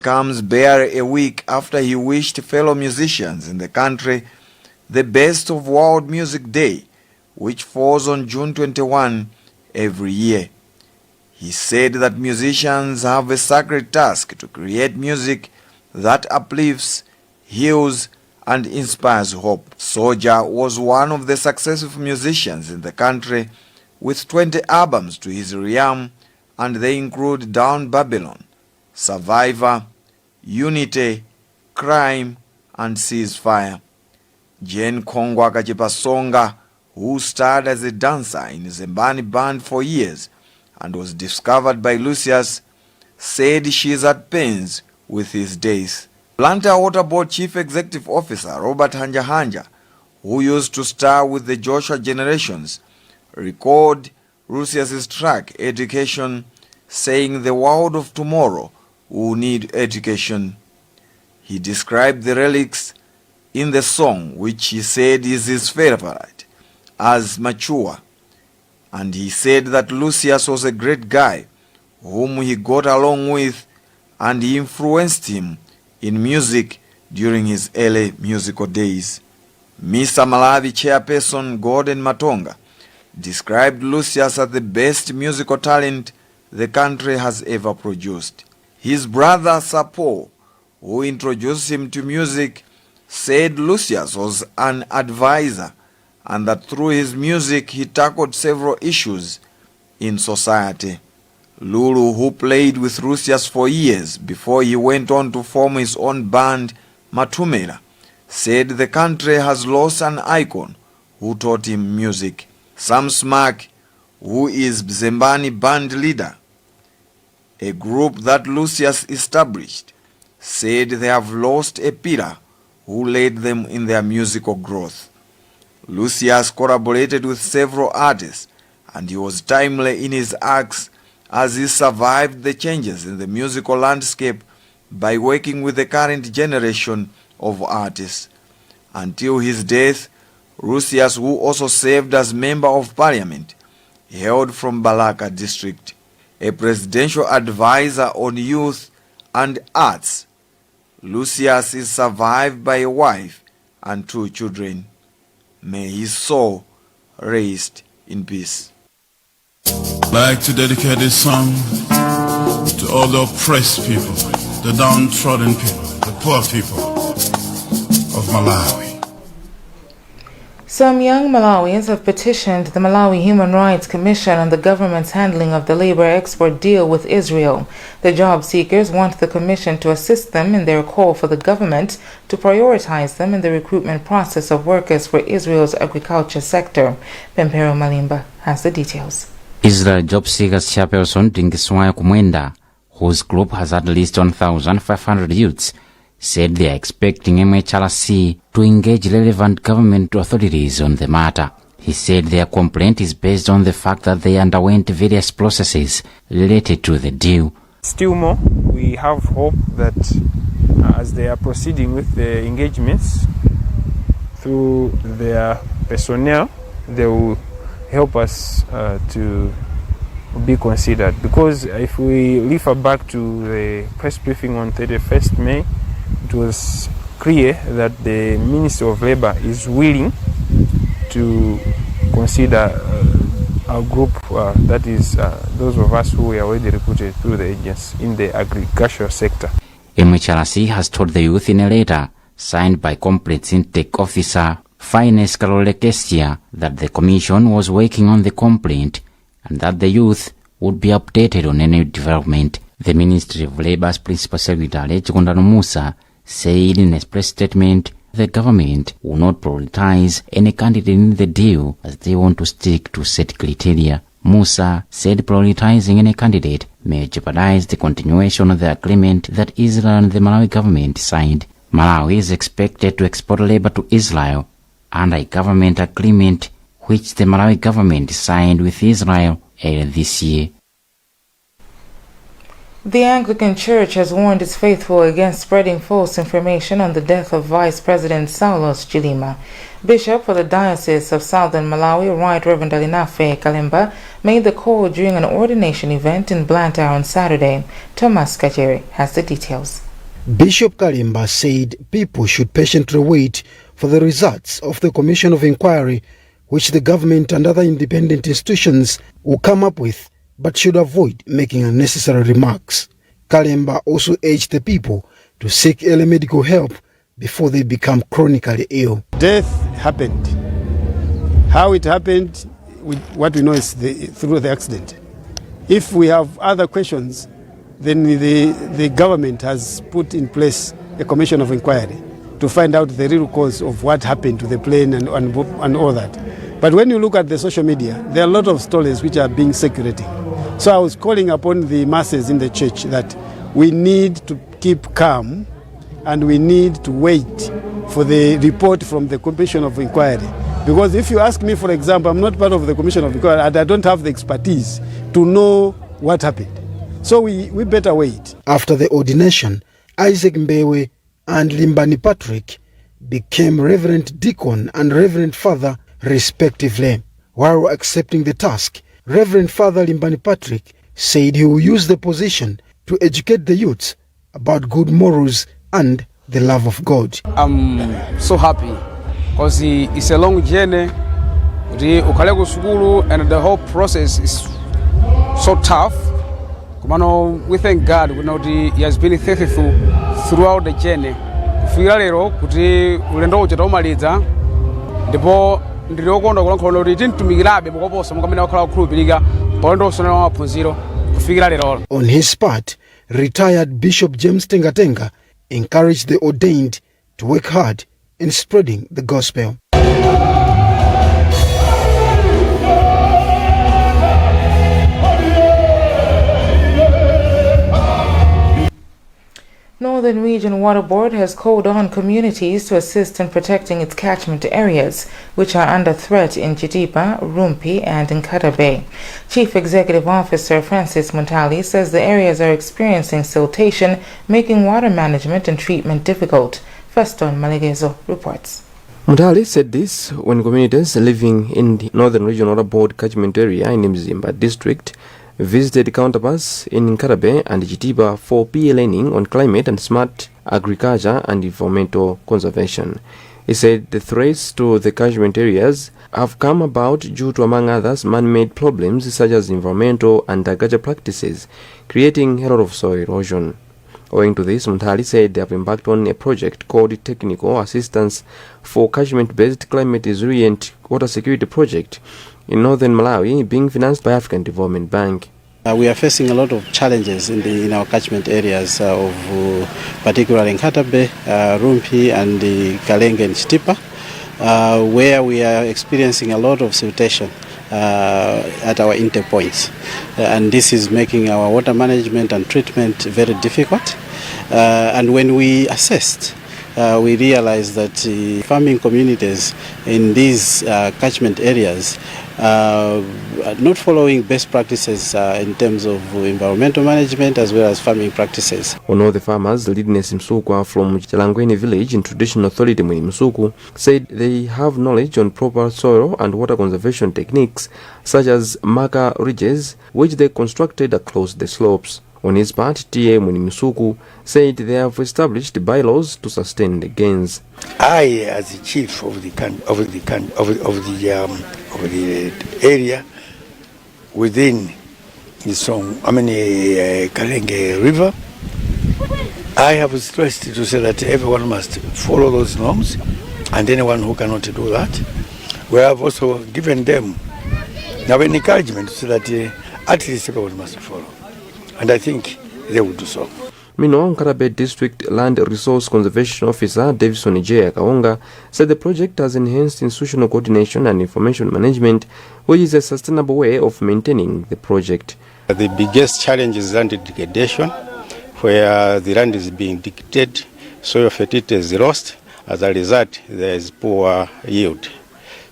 Comes barely a week after he wished fellow musicians in the country the best of World Music Day, which falls on June 21 every year. He said that musicians have a sacred task to create music that uplifts, heals, and inspires hope. Soulja was one of the successful musicians in the country with 20 albums to his realm, and they include Down Babylon, Survivor, Unity, Crime, and Ceasefire. Jane Kongwa Kachipasonga, who starred as a dancer in Zembani band for years and was discovered by Lucius, said she is at pains with his days. Blantyre Water Board Chief Executive Officer Robert Hanja, who used to star with the Joshua Generations, recalled Lucius's track Education, saying the world of tomorrow will need education. He described the lyrics in the song, which he said is his favorite, as mature, and he said that Lucius was a great guy whom he got along with, and he influenced him in music during his early musical days. Mr. Malawi chairperson Gordon Matonga described Lucius as the best musical talent the country has ever produced. His brother Sapo, who introduced him to music, said Lucius was an advisor and that through his music he tackled several issues in society. Lulu, who played with Lucius for years before he went on to form his own band Matumela, said the country has lost an icon who taught him music. Sam Smack, who is Zembani band leader, a group that Lucius established, said they have lost a pillar who led them in their musical growth. Lucius collaborated with several artists, and he was timely in his acts as he survived the changes in the musical landscape by working with the current generation of artists. Until his death, Lucius, who also served as Member of Parliament, hailed from Balaka district. A presidential advisor on youth and arts, Lucius is survived by a wife and 2 children. May his soul rest in peace. I'd like to dedicate this song to all the oppressed people, the downtrodden people, the poor people of Malawi. Some young Malawians have petitioned the Malawi Human Rights Commission on the government's handling of the labor export deal with Israel. The job seekers want the commission to assist them in their call for the government to prioritize them in the recruitment process of workers for Israel's agriculture sector. Pempero Malimba has the details. Israel Job Seekers Chairperson Dingiswaya Kumwenda, whose group has at least 1,500 youths, said they are expecting MHRC to engage relevant government authorities on the matter. He said their complaint is based on the fact that they underwent various processes related to the deal. Still more, we have hope that as they are proceeding with the engagements through their personnel, they will help us to be considered. Because if we refer back to the press briefing on 31st May, it was clear that the Minister of Labour is willing to consider our group, that is those of us who were already recruited through the agency in the agricultural sector. MHRC has told the youth in a letter signed by Complaints Intake Officer Finance Carole Kestia that the Commission was working on the complaint and that the youth would be updated on any development. The Ministry of Labour's Principal Secretary Chikondano Musa said in a press statement the government will not prioritize any candidate in the deal as they want to stick to set criteria. Musa said prioritizing any candidate may jeopardize the continuation of the agreement that Israel and the Malawi government signed. Malawi is expected to export labor to Israel under a government agreement which the Malawi government signed with Israel earlier this year. The Anglican Church has warned its faithful against spreading false information on the death of Vice President Saulos Chilima. Bishop for the Diocese of Southern Malawi, Right Reverend Alinafe Kalemba, made the call during an ordination event in Blantyre on Saturday. Thomas Kacheri has the details. Bishop Kalimba said people should patiently wait for the results of the Commission of Inquiry, which the government and other independent institutions will come up with, but should avoid making unnecessary remarks. Kalimba also urged the people to seek early medical help before they become chronically ill. Death happened. How it happened, what we know is through the accident. If we have other questions, then the government has put in place a commission of inquiry to find out the real cause of what happened to the plane and all that. But when you look at the social media, there are a lot of stories which are being circulating. So I was calling upon the masses in the church that we need to keep calm and we need to wait for the report from the Commission of Inquiry. Because if you ask me, for example, I'm not part of the Commission of Inquiry and I don't have the expertise to know what happened. So we better wait. After the ordination, Isaac Mbewe and Limbani Patrick became Reverend Deacon and Reverend Father respectively. While accepting the task, Reverend Father Limbani Patrick said he will use the position to educate the youths about good morals and the love of God. I'm so happy because it's a long journey. And the whole process is so tough. We thank God He has been faithful throughout the journey. On his part, retired Bishop James Tengatenga encouraged the ordained to work hard in spreading the gospel. Northern Region Water Board has called on communities to assist in protecting its catchment areas, which are under threat in Chitipa, Rumpi, and Nkatabe. Chief Executive Officer Francis Muntali says the areas are experiencing siltation, making water management and treatment difficult. Feston Malegezo reports. Muntali said this when communities living in the Northern Region Water Board catchment area in Mzimba district visited counterparts in Nkatabe and Chitipa for PA learning on climate and smart agriculture and environmental conservation. He said the threats to the catchment areas have come about due to, among others, man-made problems such as environmental and agriculture practices, creating a lot of soil erosion. Owing to this, Muntali said they have embarked on a project called Technical Assistance for Catchment-Based Climate Resilient Water Security Project in northern Malawi, being financed by African Development Bank. We are facing a lot of challenges in our catchment areas of particularly in Nkatabe, Rumpi, and Kalenge and Chitipa, where we are experiencing a lot of siltation at our interpoints. And this is making our water management and treatment very difficult. And when we assessed, we realized that farming communities in these catchment areas not following best practices in terms of environmental management as well as farming practices. One of the farmers, Lidness Msukwa from Chalangweni village in traditional authority Mwini Msuku, said they have knowledge on proper soil and water conservation techniques such as marker ridges, which they constructed across the slopes. On his part, T.A. Mwini Msuku said they have established bylaws to sustain the gains. I, as the chief of the area within the Kalenge River, I have stressed to say that everyone must follow those norms, and anyone who cannot do that, we have also given them now an encouragement so that at least everyone must follow. And I think they will do so. Meanwhile, Nkatabe District Land Resource Conservation Officer Davison J. Kaonga said the project has enhanced institutional coordination and information management, which is a sustainable way of maintaining the project. The biggest challenge is land degradation, where the land is being degraded, soil fertility is lost. As a result, there is poor yield.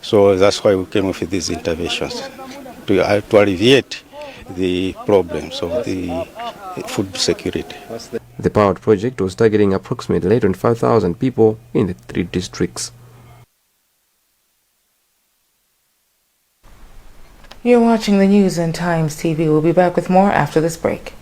So that's why we came up with these interventions, to alleviate the problems of the food security. The pilot project was targeting approximately 25,000 people in the 3 districts. You're watching the news on Times TV. We'll be back with more after this break.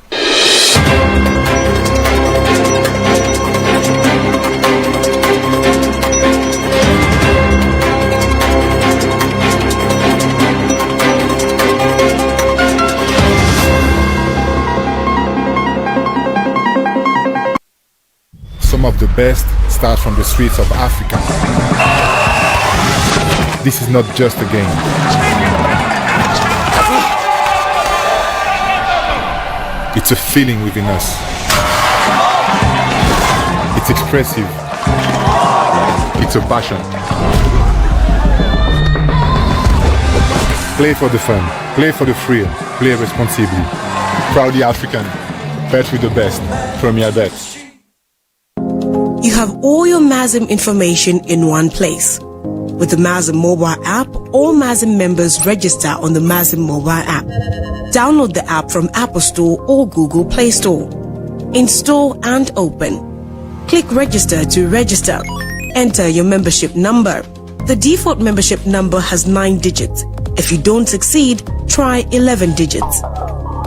some of the best start from the streets of Africa. This is not just a game. It's a feeling within us. It's expressive. It's a passion. Play for the fun, play for the thrill, play responsibly. Proudly African, bet with the best. Premier Bet. You have all your MASM information in one place. With the MASM mobile app, all MASM members register on the MASM mobile app. Download the app from Apple Store or Google Play Store. Install and open. Click register to register. Enter your membership number. The default membership number has 9 digits. If you don't succeed, try 11 digits.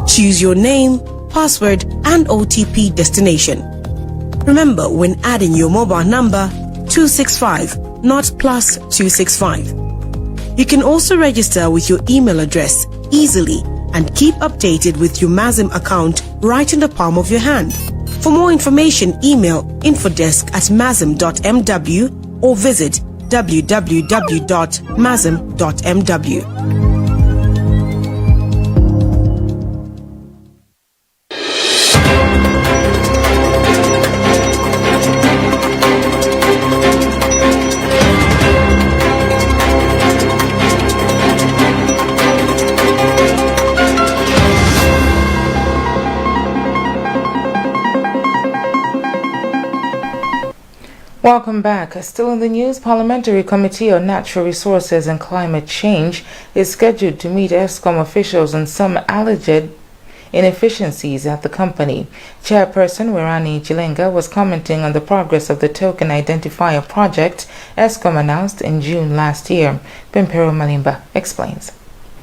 Choose your name, password, and OTP destination. Remember, when adding your mobile number, 265, not plus 265. You can also register with your email address easily and keep updated with your MASM account right in the palm of your hand. For more information, email infodesk@masm.mw or visit www.masm.mw. Welcome back. Still in the news, Parliamentary Committee on Natural Resources and Climate Change is scheduled to meet ESCOM officials on some alleged inefficiencies at the company. Chairperson Wirani Chilenga was commenting on the progress of the token identifier project ESCOM announced in June last year. Pimpero Malimba explains.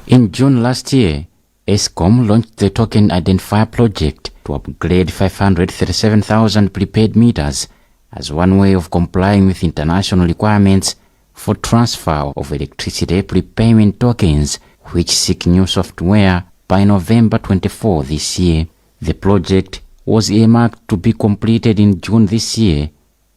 In June last year, ESCOM launched the token identifier project to upgrade 537,000 prepaid meters as one way of complying with international requirements for transfer of electricity prepayment tokens, which seek new software by November 24 this year. The project was earmarked to be completed in June this year,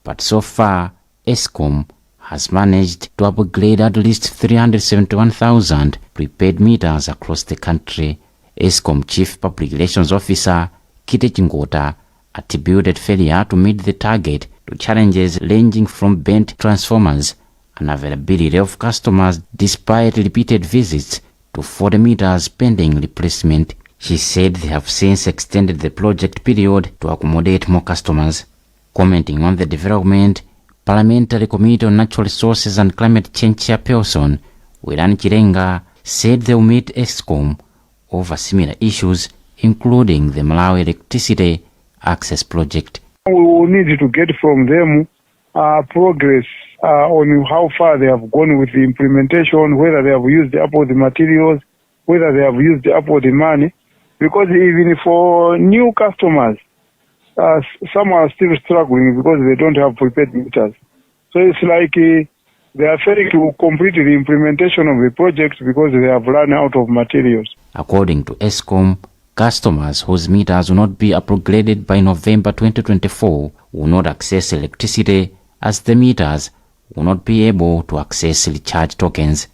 but so far, ESCOM has managed to upgrade at least 371,000 prepaid meters across the country. ESCOM Chief Public Relations Officer Kite Chingota attributed failure to meet the target to challenges ranging from bent transformers, unavailability of customers despite repeated visits, to 40 meters pending replacement. She said they have since extended the project period to accommodate more customers. Commenting on the development, Parliamentary Committee on Natural Resources and Climate Change Chairperson Wirani Chilenga said they will meet ESCOM over similar issues, including the Malawi Electricity Access Project. We will need to get from them progress on how far they have gone with the implementation, whether they have used up all the materials, whether they have used up all the money. Because even for new customers, some are still struggling because they don't have prepaid meters. So it's like they are failing to complete the implementation of the project because they have run out of materials. According to ESCOM, customers whose meters will not be upgraded by November 2024 will not access electricity, as the meters will not be able to access recharge tokens.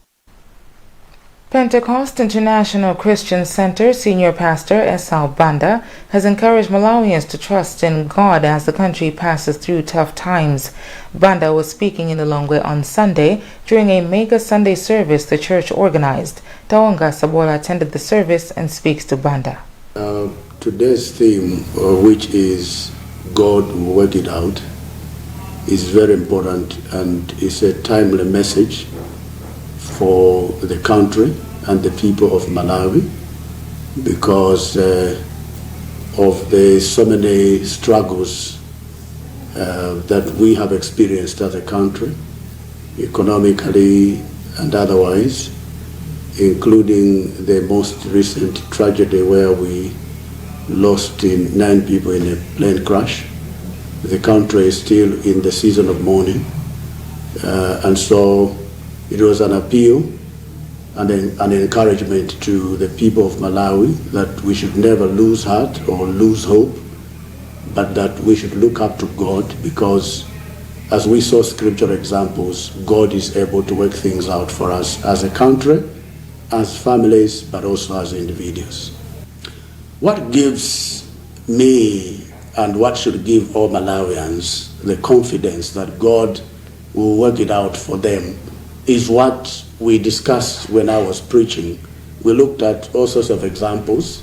Pentecost International Christian Center Senior Pastor Esau Banda has encouraged Malawians to trust in God as the country passes through tough times. Banda was speaking in Lilongwe on Sunday during a mega Sunday service the church organized. Taonga Sabola attended the service and speaks to Banda. Today's theme, which is God will work it out, is very important and is a timely message for the country and the people of Malawi because of the so many struggles that we have experienced as a country, economically and otherwise, including the most recent tragedy where we lost 9 people in a plane crash. The country is still in the season of mourning, and so it was an appeal and an encouragement to the people of Malawi that we should never lose heart or lose hope, but that we should look up to God, because as we saw scripture examples, God is able to work things out for us as a country, as families, but also as individuals. What gives me and what should give all Malawians the confidence that God will work it out for them is what we discussed when I was preaching. We looked at all sorts of examples.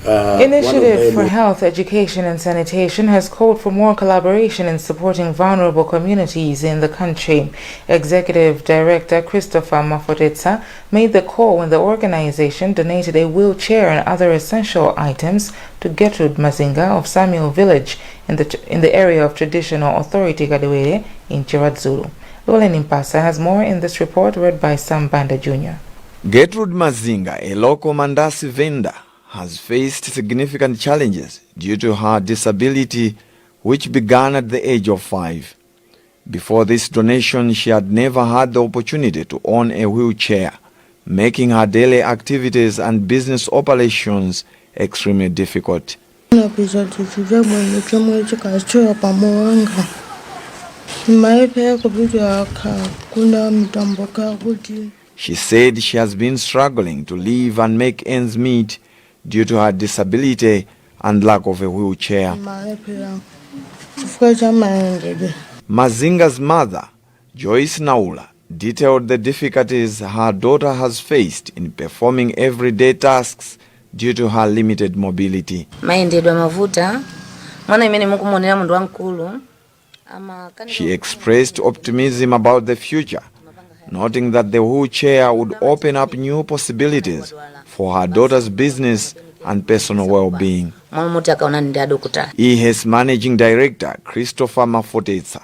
Initiative for Health, Education and Sanitation has called for more collaboration in supporting vulnerable communities in the country. Executive Director Christopher Mafotetsa made the call when the organization donated a wheelchair and other essential items to Gertrude Mazinga of Samuel Village in the area of traditional authority Kadewere in Chiradzulu. Lola Nimpasa has more in this report read by Sam Banda Jr. Gertrude Mazinga, a local Mandasi vendor, has faced significant challenges due to her disability, which began at the age of 5. Before this donation, she had never had the opportunity to own a wheelchair, making her daily activities and business operations extremely difficult. She said she has been struggling to live and make ends meet due to her disability and lack of a wheelchair. Mazinga's mother, Joyce Naula, detailed the difficulties her daughter has faced in performing everyday tasks due to her limited mobility. She expressed optimism about the future, noting that the wheelchair would open up new possibilities for her daughter's business and personal well-being. EHES Managing Director Christopher Mafotetsa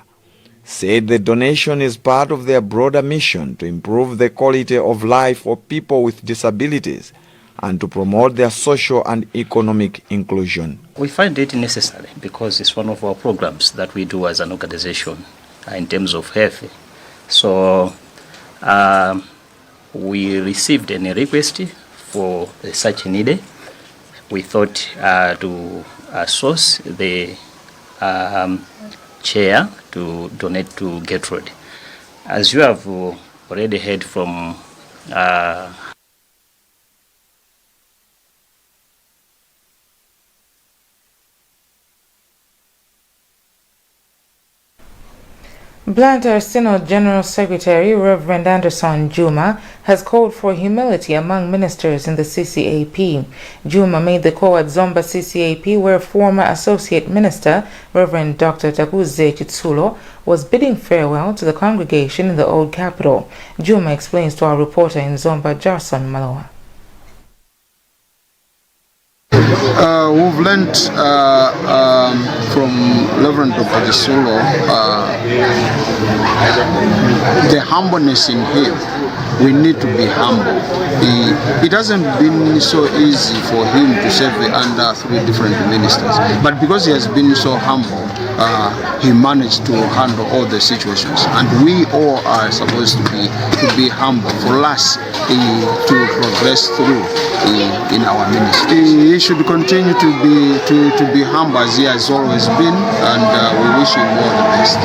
said the donation is part of their broader mission to improve the quality of life of people with disabilities and to promote their social and economic inclusion. We find it necessary because it's one of our programs that we do as an organization in terms of health. So we received a request for such need. We thought to source the chair to donate to Gertrude. As you have already heard from Blantyre Synod General Secretary Reverend Anderson Juma has called for humility among ministers in the CCAP. Juma made the call at Zomba CCAP, where former Associate Minister Reverend Dr. Takuze Chitsulo was bidding farewell to the congregation in the old capital. Juma explains to our reporter in Zomba, Jarson Malawa. We've learned from Reverend Dr. Chitsulo the humbleness in him. We need to be humble. It hasn't been so easy for him to serve under 3 different ministers, but because he has been so humble, he managed to handle all the situations, and we all are supposed to be humble for us to progress through in our ministry. He should continue to be humble as he has always been, and we wish him all the best.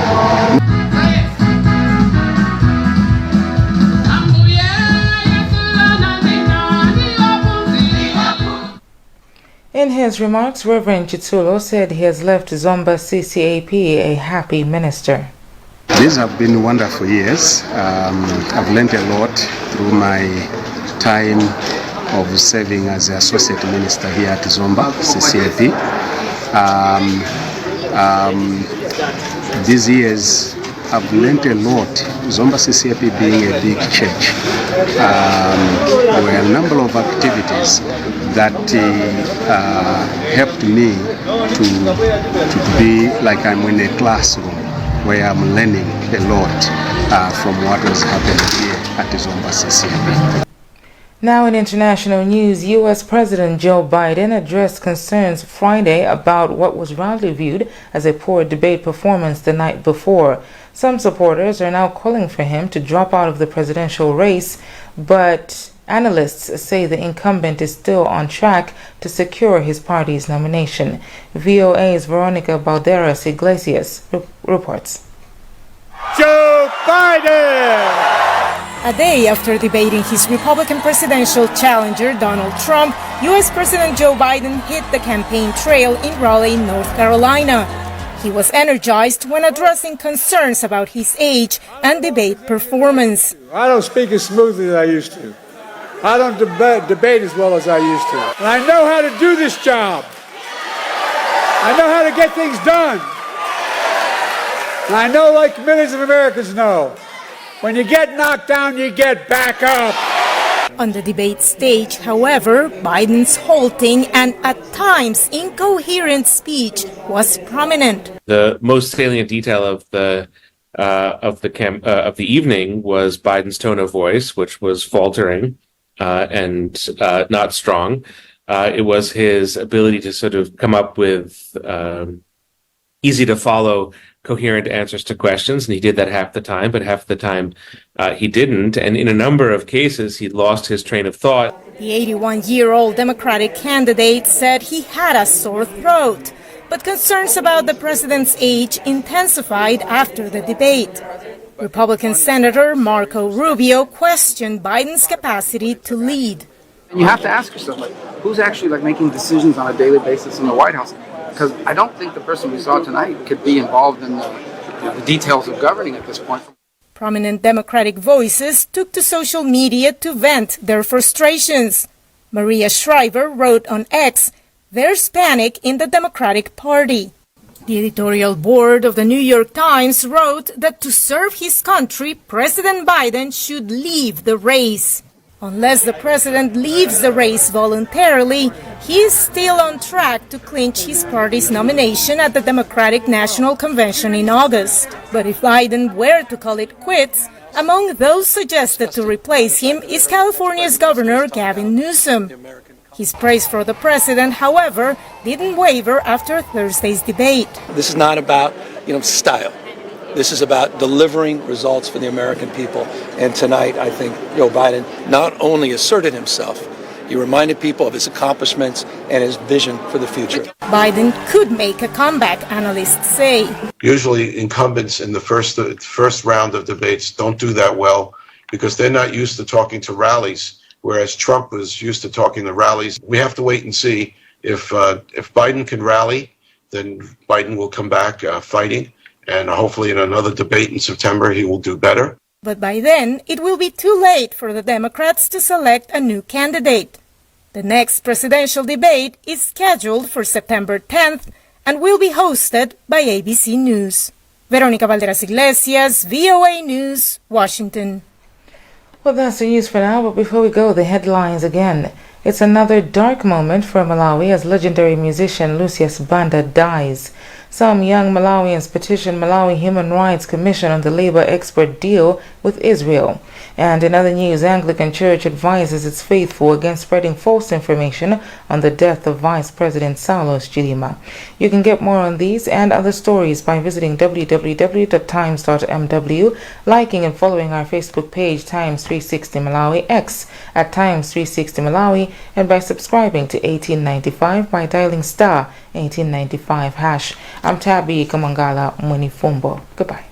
In his remarks, Reverend Chitsulo said he has left Zomba CCAP a happy minister. These have been wonderful years. I've learned a lot through my time of serving as the Associate Minister here at Zomba CCAP. These years I've learned a lot. Zomba CCAP being a big church, there were a number of activities that helped me to be like I'm in a classroom where I'm learning a lot from what was happening here at Zomba CCAP. Now in international news, U.S. President Joe Biden addressed concerns Friday about what was roundly viewed as a poor debate performance the night before. Some supporters are now calling for him to drop out of the presidential race, but Analysts say the incumbent is still on track to secure his party's nomination. VOA's Veronica Balderas Iglesias reports. Joe Biden! A day after debating his Republican presidential challenger, Donald Trump, U.S. President Joe Biden hit the campaign trail in Raleigh, North Carolina. He was energized when addressing concerns about his age and debate performance. I don't speak as smoothly as I used to. I don't debate as well as I used to. And I know how to do this job. I know how to get things done. And I know, like millions of Americans know, when you get knocked down, you get back up. On the debate stage, however, Biden's halting and at times incoherent speech was prominent. The most salient detail of the evening was Biden's tone of voice, which was faltering and not strong. It was his ability to sort of come up with easy to follow, coherent answers to questions, and he did that half the time, but half the time he didn't. And in a number of cases, he lost his train of thought. The 81-year-old Democratic candidate said he had a sore throat, but concerns about the president's age intensified after the debate. Republican Senator Marco Rubio questioned Biden's capacity to lead. You have to ask yourself, who's actually making decisions on a daily basis in the White House? Because I don't think the person we saw tonight could be involved in the details of governing at this point. Prominent Democratic voices took to social media to vent their frustrations. Maria Shriver wrote on X, "There's panic in the Democratic Party." The editorial board of the New York Times wrote that to serve his country, President Biden should leave the race. Unless the president leaves the race voluntarily, he is still on track to clinch his party's nomination at the Democratic National Convention in August. But if Biden were to call it quits, among those suggested to replace him is California's Governor Gavin Newsom. His praise for the president, however, didn't waver after Thursday's debate. This is not about, style. This is about delivering results for the American people. And tonight, I think Joe Biden not only asserted himself, he reminded people of his accomplishments and his vision for the future. Biden could make a comeback, analysts say. Usually incumbents in the first round of debates don't do that well because they're not used to talking to rallies, whereas Trump was used to talking to rallies. We have to wait and see if Biden can rally, then Biden will come back fighting. And hopefully in another debate in September, he will do better. But by then, it will be too late for the Democrats to select a new candidate. The next presidential debate is scheduled for September 10th and will be hosted by ABC News. Veronica Balderas Iglesias, VOA News, Washington. Well, that's the news for now, but before we go, the headlines again. It's another dark moment for Malawi as legendary musician Lucius Banda dies. Some young Malawians petitioned Malawi Human Rights Commission on the labor export deal with Israel. And in other news, Anglican Church advises its faithful against spreading false information on the death of Vice President Saulos Chilima. You can get more on these and other stories by visiting www.times.mw, liking and following our Facebook page Times 360 Malawi, X at Times 360 Malawi, and by subscribing to 1895 by dialing star 1895 hash. I'm Tabby Kamangala Munifumbo. Goodbye.